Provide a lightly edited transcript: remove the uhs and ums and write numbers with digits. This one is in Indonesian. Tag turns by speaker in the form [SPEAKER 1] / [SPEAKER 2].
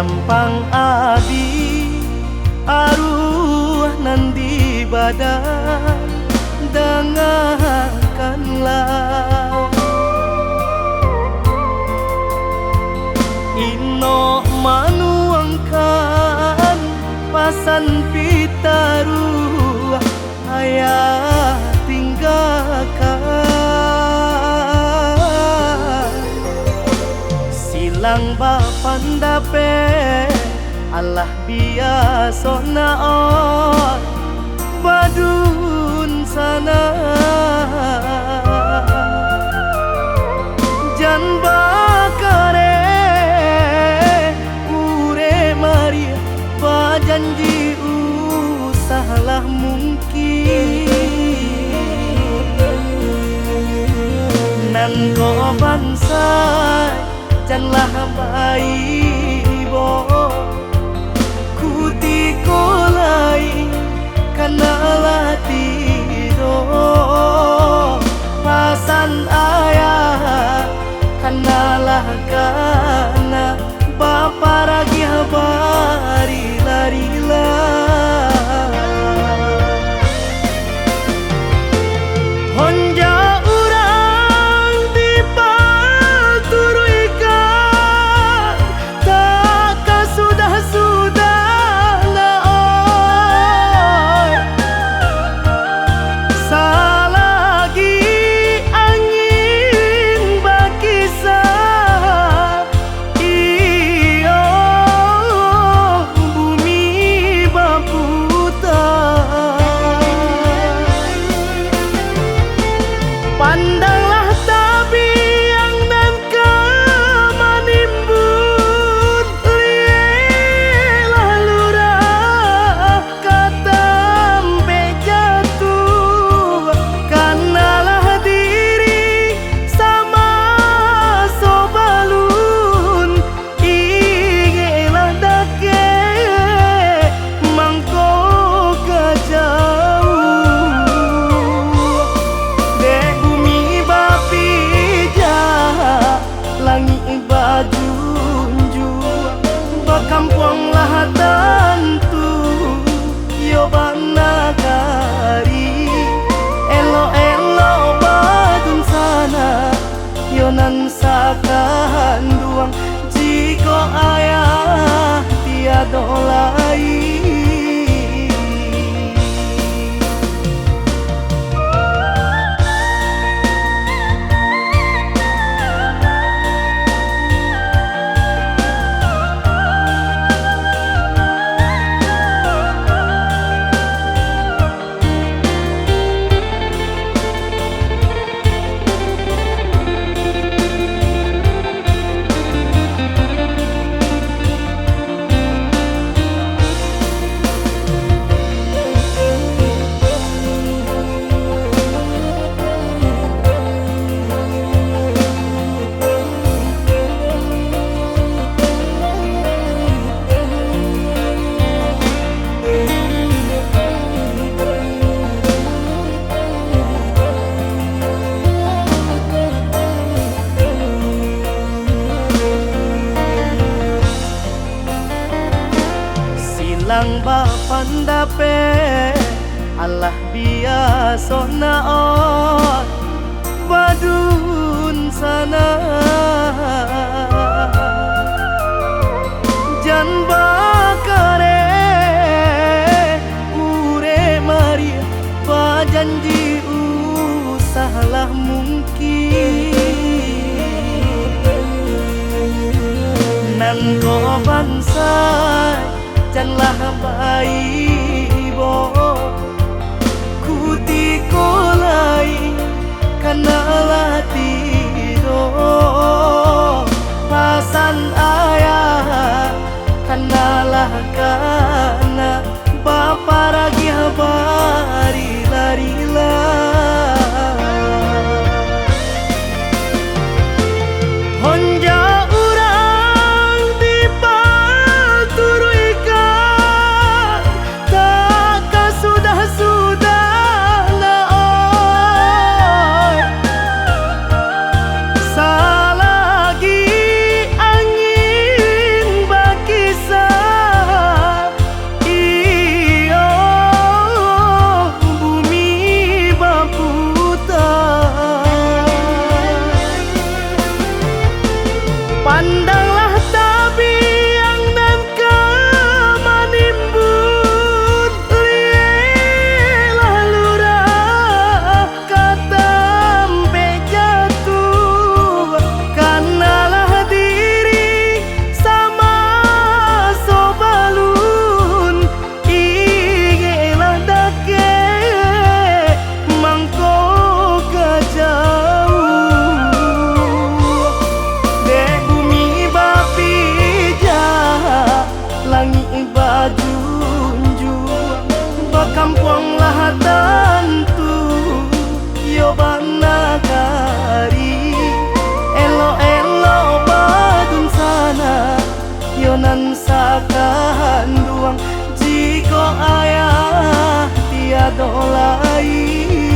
[SPEAKER 1] Gampang abi aruh nandi badan dengarkanlah ino manuangkan pasan pitaruh ayah tinggalkan silang bapan dape Allah biasa naon badun sana jan bakare ure maria bajanji usahalah mungkin nan ko bangsa janlah baibo kuti kolai kanalah tido pasan ayah kanalah kana bapa ragi habari larilah honja pandanglah tabiang dan kemanimbun lielah lurah katampe jatuh kanalah diri sama sobalun ingelah dake mangko kajauh langit bajunju bakampung lah tentu yo banagari elo elo badun sana yo nan sakan duang jiko ayah tiada lain lang bapan dape Allah biasa naon badun sana jan bakare ure maria bajanji usahalah mungkin nan ko bangsa janlah baibo kuti kolai kanalah tido pasan ayah kanalah kana bapa ragi habari larilah honja lagi angin kari elo-elo badun sana yonan sakahanduang jiko ayah tiada lain